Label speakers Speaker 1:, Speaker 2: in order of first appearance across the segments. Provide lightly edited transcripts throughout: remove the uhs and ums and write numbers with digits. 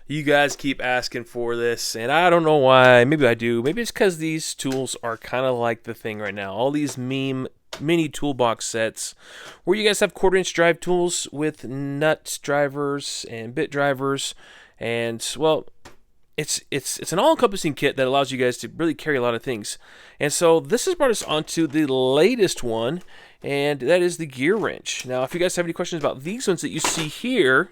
Speaker 1: You guys keep asking for this, and I don't know why. Maybe I do. Maybe it's because these tools are kind of like the thing right now. All these mini toolbox sets where you guys have quarter-inch drive tools with nut drivers and bit drivers, and well, it's an all-encompassing kit that allows you guys to really carry a lot of things. And so this has brought us onto the latest one, and that is the Gearwrench. Now, if you guys have any questions about these ones that you see here,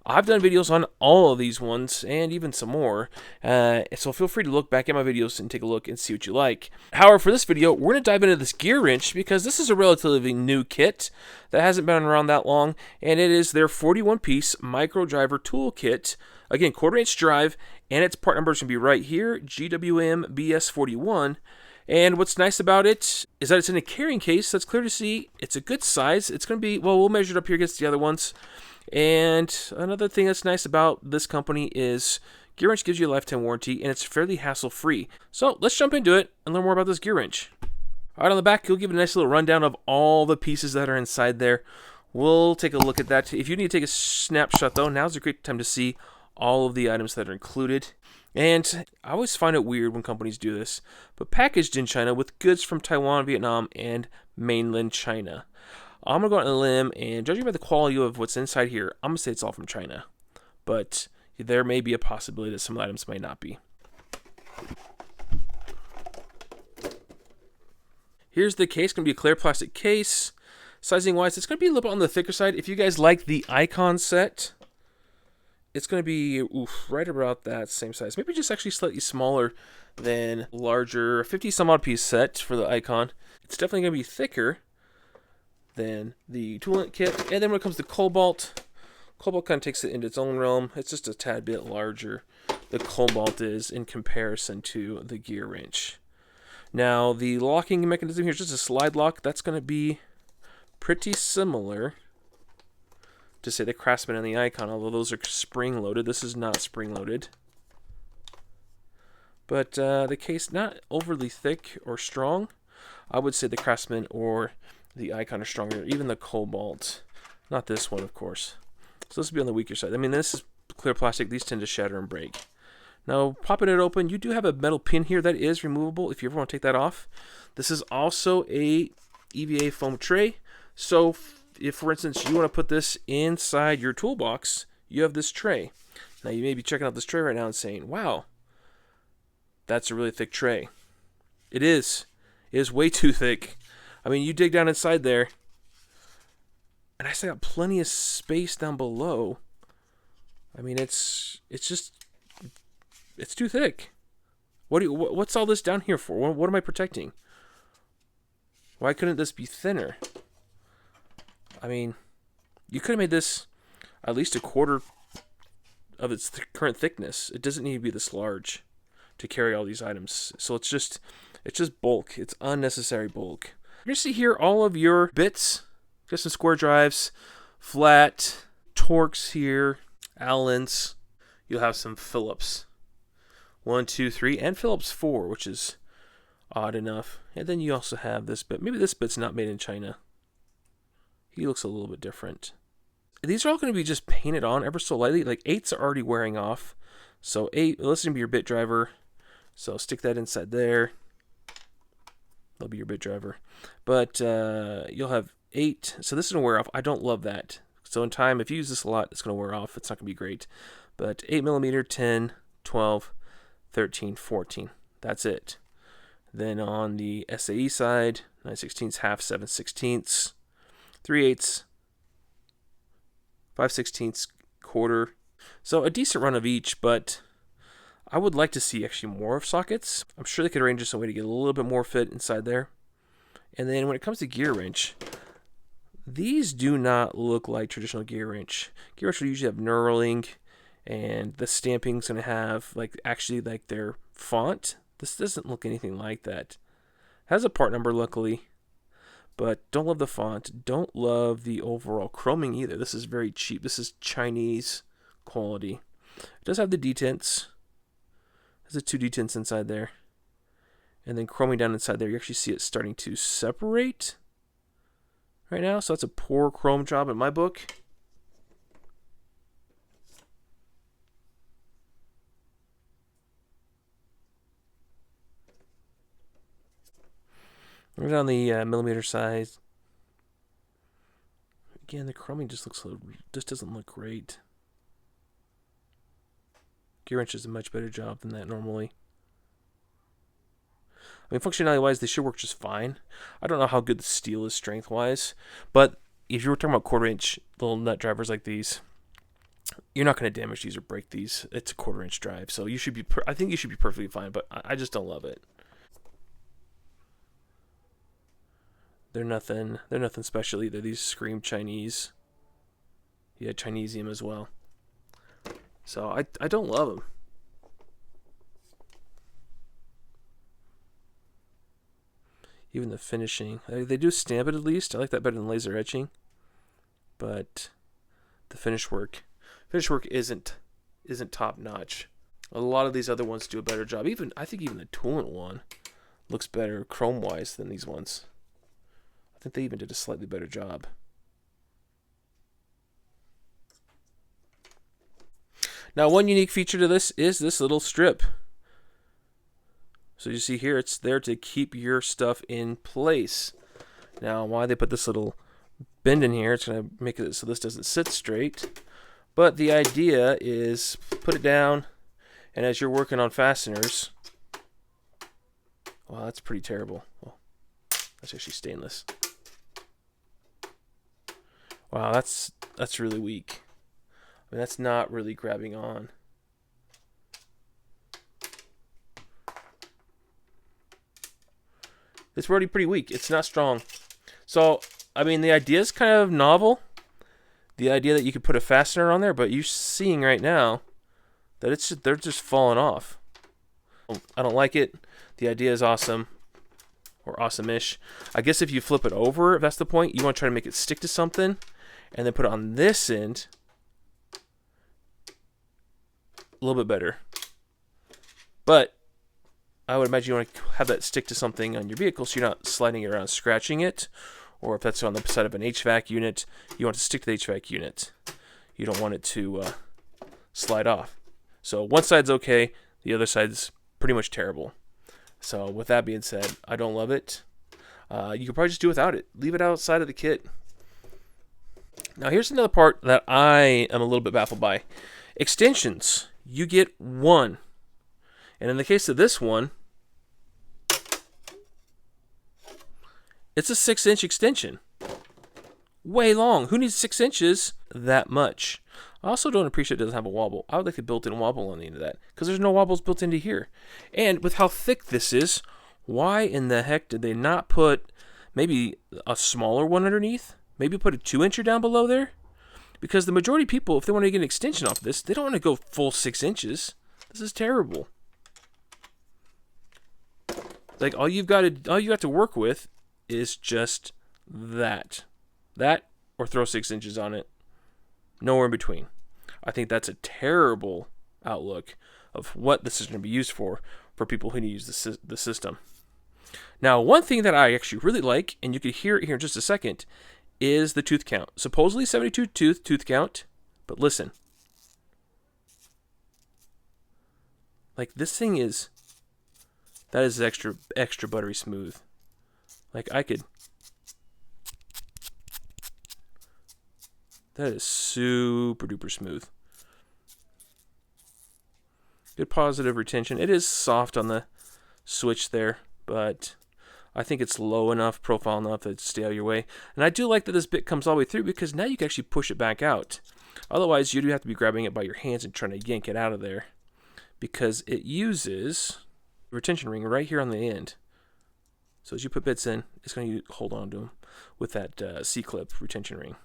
Speaker 1: I've done videos on all of these ones and even some more, so feel free to look back at my videos and take a look and see what you like. However, for this video, we're going to dive into this Gearwrench because this is a relatively new kit that hasn't been around that long, and it is their 41-piece MicroDriver tool kit. Again, quarter-inch drive, and its part number is going to be right here, GWMBS41. And what's nice about it is that it's in a carrying case. That's clear to see. It's a good size. It's going to be, well, we'll measure it up here against the other ones. And another thing that's nice about this company is Gearwrench gives you a lifetime warranty, and it's fairly hassle-free. So let's jump into it and learn more about this Gearwrench. All right, on the back, you'll give a nice little rundown of all the pieces that are inside there. We'll take a look at that. If you need to take a snapshot, though, now's a great time to see all of the items that are included. And I always find it weird when companies do this, but packaged in China with goods from Taiwan, Vietnam, and mainland China. I'm going to go out on a limb, and judging by the quality of what's inside here, I'm going to say it's all from China. But there may be a possibility that some items might not be. Here's the case. It's going to be a clear plastic case. Sizing-wise, it's going to be a little bit on the thicker side. If you guys like the Icon set, it's going to be right about that same size. Maybe just actually slightly smaller than larger 50-some-odd piece set for the Icon. It's definitely going to be thicker than the Toolant kit. And then when it comes to Cobalt kind of takes it into its own realm. It's just a tad bit larger, the Cobalt is, in comparison to the Gearwrench. Now, the locking mechanism here is just a slide lock. That's going to be pretty similar to, say, the Craftsman and the Icon, although those are spring-loaded. This is not spring-loaded. But the case, not overly thick or strong. I would say the Craftsman or the Icon are stronger, even the Cobalt. Not this one, of course. So this will be on the weaker side. I mean, this is clear plastic. These tend to shatter and break. Now, popping it open, you do have a metal pin here that is removable if you ever want to take that off. This is also a EVA foam tray. So if, for instance, you want to put this inside your toolbox, you have this tray. Now, you may be checking out this tray right now and saying, wow, that's a really thick tray. It is. It is way too thick. I mean, you dig down inside there, and I still got plenty of space down below. I mean, it's too thick. What's all this down here for? What am I protecting? Why couldn't this be thinner? I mean, you could have made this at least a quarter of its current thickness. It doesn't need to be this large to carry all these items. So it's just bulk. It's unnecessary bulk. You're going to see here all of your bits. Got some square drives, flat, Torx here, Allens. You'll have some Phillips. 1, 2, 3, and Phillips 4, which is odd enough. And then you also have this bit. Maybe this bit's not made in China. He looks a little bit different. These are all going to be just painted on ever so lightly. Like 8s are already wearing off. So 8, this is be your bit driver. So stick that inside there. That'll be your bit driver. But you'll have 8. So this is going to wear off. I don't love that. So in time, if you use this a lot, it's going to wear off. It's not going to be great. But 8mm, 10, 12, 13, 14. That's it. Then on the SAE side, 9/16, half, 7/16, 3/8, 5/16, quarter. So a decent run of each, but I would like to see actually more of sockets. I'm sure they could arrange some way to get a little bit more fit inside there. And then when it comes to Gearwrench, these do not look like traditional Gearwrench. Gearwrench will usually have knurling, and the stamping's going to have actually their font. This doesn't look anything like that. It has a part number, luckily, but don't love the font. Don't love the overall chroming either. This is very cheap. This is Chinese quality. It does have the detents. There's the 2 detents inside there. And then chroming down inside there, you actually see it starting to separate right now. So that's a poor chrome job in my book. Right on the millimeter size. Again, the chroming just doesn't look great. Gearwrench does a much better job than that normally. I mean, functionality-wise, they should work just fine. I don't know how good the steel is strength-wise, but if you were talking about quarter-inch little nut drivers like these, you're not going to damage these or break these. It's a quarter-inch drive, so you should be. I think you should be perfectly fine, but I just don't love it. They're nothing special either. These scream Chinese. Yeah, Chinesium as well. So I don't love them. Even the finishing, they do stamp it at least. I like that better than laser etching. But the finish work isn't top notch. A lot of these other ones do a better job. I think even the Toolant one looks better chrome wise than these ones. I think they even did a slightly better job. Now, one unique feature to this is this little strip. So you see here, it's there to keep your stuff in place. Now, why they put this little bend in here, it's going to make it so this doesn't sit straight. But the idea is put it down, and as you're working on fasteners, wow, that's pretty terrible. Well, that's actually stainless. Wow, that's really weak. I mean, that's not really grabbing on. It's already pretty weak. It's not strong. So, I mean, the idea is kind of novel. The idea that you could put a fastener on there, but you're seeing right now that they're just falling off. I don't like it. The idea is awesome, or awesome-ish. I guess if you flip it over, if that's the point, you want to try to make it stick to something, and then put it on this end, a little bit better. But I would imagine you want to have that stick to something on your vehicle so you're not sliding it around, scratching it. Or if that's on the side of an HVAC unit, you want it to stick to the HVAC unit. You don't want it to slide off. So one side's okay, the other side's pretty much terrible. So with that being said, I don't love it. You could probably just do without it. Leave it outside of the kit. Now here's another part that I am a little bit baffled by. Extensions. You get one. And in the case of this one, it's a 6-inch extension. Way long. Who needs 6 inches that much? I also don't appreciate it doesn't have a wobble. I would like a built-in wobble on the end of that, because there's no wobbles built into here. And with how thick this is, why in the heck did they not put maybe a smaller one underneath? Maybe put a 2-incher down below there? Because the majority of people, if they want to get an extension off this, they don't want to go full 6 inches. This is terrible. Like all you got to work with is just that or throw 6 inches on it. Nowhere in between. I think that's a terrible outlook of what this is going to be used for people who need to use the system. Now, one thing that I actually really like, and you can hear it here in just a second, is the tooth count. Supposedly 72 tooth count, but listen. Like this thing is, that is extra buttery smooth. Like that is super duper smooth. Good positive retention. It is soft on the switch there, but I think it's low enough, profile enough that it'll stay out of your way. And I do like that this bit comes all the way through, because now you can actually push it back out. Otherwise, you do have to be grabbing it by your hands and trying to yank it out of there, because it uses the retention ring right here on the end. So as you put bits in, it's going to hold on to them with that C-clip retention ring.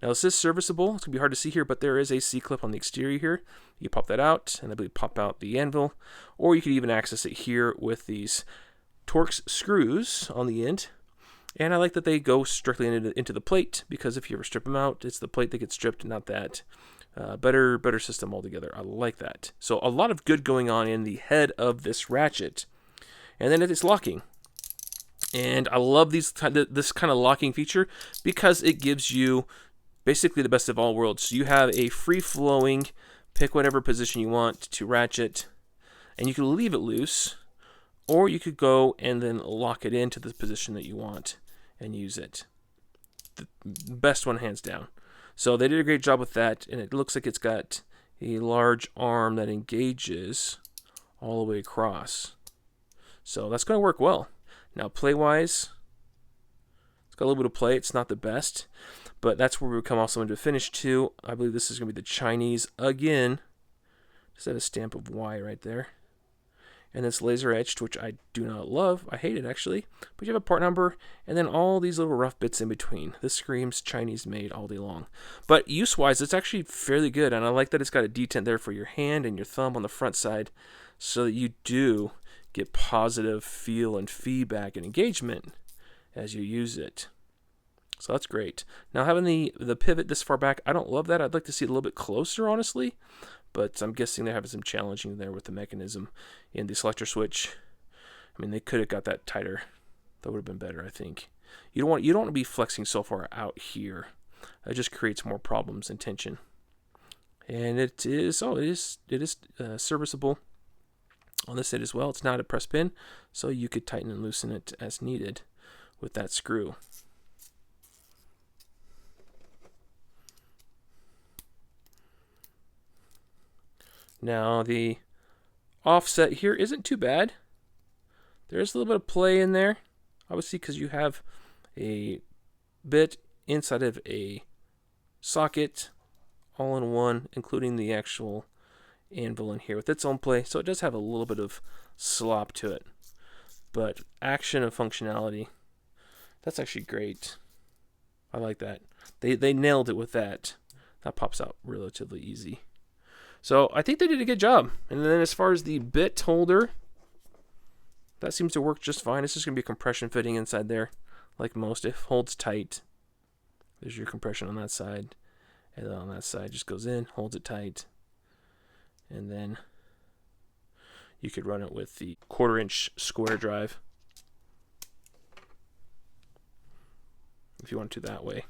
Speaker 1: Now this is serviceable. It's going to be hard to see here, but there is a C-clip on the exterior here. You pop that out, and I believe pop out the anvil. Or you could even access it here with these Torx screws on the end. And I like that they go strictly into the plate, because if you ever strip them out, it's the plate that gets stripped, not that. Better system altogether. I like that. So a lot of good going on in the head of this ratchet. And then it's locking. And I love this kind of locking feature, because it gives you basically the best of all worlds. So you have a free-flowing, pick whatever position you want to ratchet, and you can leave it loose, or you could go and then lock it into the position that you want and use it. The best one hands down. So they did a great job with that, and it looks like it's got a large arm that engages all the way across. So that's going to work well. Now play-wise, it's got a little bit of play. It's not the best, but that's where we come also into finish 2. I believe this is going to be the Chinese again. Just had a stamp of Y right there. And it's laser etched, which I do not love. I hate it, actually. But you have a part number, and then all these little rough bits in between. This screams Chinese made all day long. But use-wise, it's actually fairly good, and I like that it's got a detent there for your hand and your thumb on the front side, so that you do get positive feel and feedback and engagement as you use it. So that's great. Now, having the pivot this far back, I don't love that. I'd like to see it a little bit closer, honestly. But I'm guessing they're having some challenging there with the mechanism in the selector switch. I mean, they could have got that tighter. That would have been better, I think. You don't want to be flexing so far out here. That just creates more problems and tension. And it is serviceable on this side as well. It's not a press pin, so you could tighten and loosen it as needed with that screw. Now, the offset here isn't too bad. There is a little bit of play in there, obviously, because you have a bit inside of a socket, all in one, including the actual anvil in here with its own play. So it does have a little bit of slop to it. But action and functionality, that's actually great. I like that. They nailed it with that. That pops out relatively easy. So I think they did a good job. And then as far as the bit holder, that seems to work just fine. It's just going to be a compression fitting inside there, like most. It holds tight. There's your compression on that side. And then on that side, just goes in, holds it tight. And then you could run it with the 1/4-inch square drive, if you want to that way.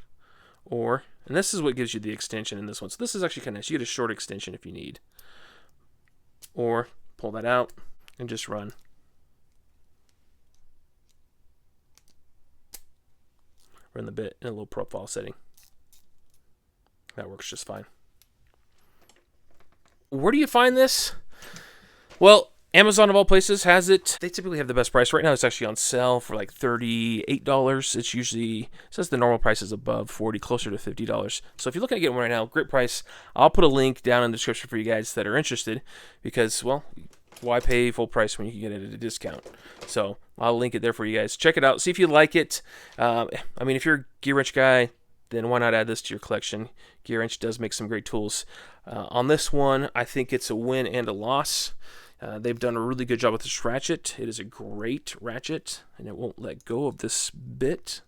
Speaker 1: Or, and this is what gives you the extension in this one. So this is actually kind of nice. You get a short extension if you need. Or pull that out and just run. Run the bit in a low profile setting. That works just fine. Where do you find this? Well, Amazon of all places has it. They typically have the best price. Right now it's actually on sale for like $38. It's usually, it says the normal price is above $40, closer to $50. So if you're looking to get one right now, great price. I'll put a link down in the description for you guys that are interested because, well, why pay full price when you can get it at a discount? So I'll link it there for you guys. Check it out. See if you like it. I mean, if you're a Gearwrench guy, then why not add this to your collection? Gearwrench does make some great tools. On this one, I think it's a win and a loss. They've done a really good job with this ratchet. It is a great ratchet, and it won't let go of this bit.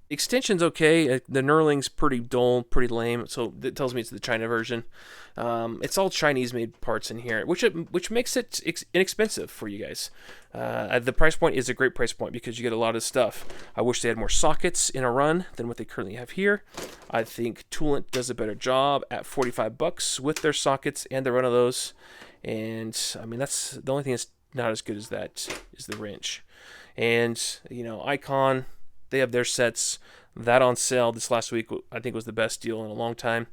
Speaker 1: The extension's okay. The knurling's pretty dull, pretty lame, so that tells me it's the China version. It's all Chinese-made parts in here, which makes it inexpensive for you guys. The price point is a great price point because you get a lot of stuff. I wish they had more sockets in a run than what they currently have here. I think Toolant does a better job at $45 with their sockets and the run of those. And I mean, that's the only thing that's not as good as that is the wrench. And you know, Icon, they have their sets. That on sale this last week, I think was the best deal in a long time.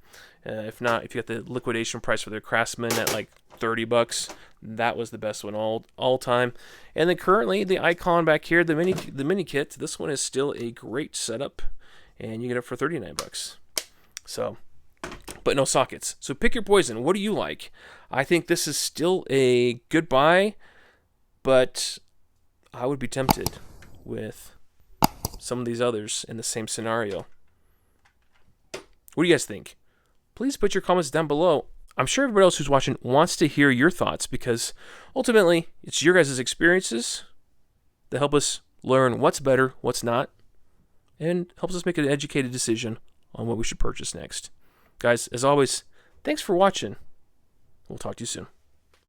Speaker 1: If not, if you got the liquidation price for their Craftsman at like $30, that was the best one all time. And then currently the Icon back here, the mini kit, this one is still a great setup, and you get it for $39. So, but no sockets. So pick your poison. What do you like? I think this is still a good buy, but I would be tempted with some of these others in the same scenario. What do you guys think? Please put your comments down below. I'm sure everybody else who's watching wants to hear your thoughts because ultimately it's your guys' experiences that help us learn what's better, what's not, and helps us make an educated decision on what we should purchase next. Guys, as always, thanks for watching. We'll talk to you soon.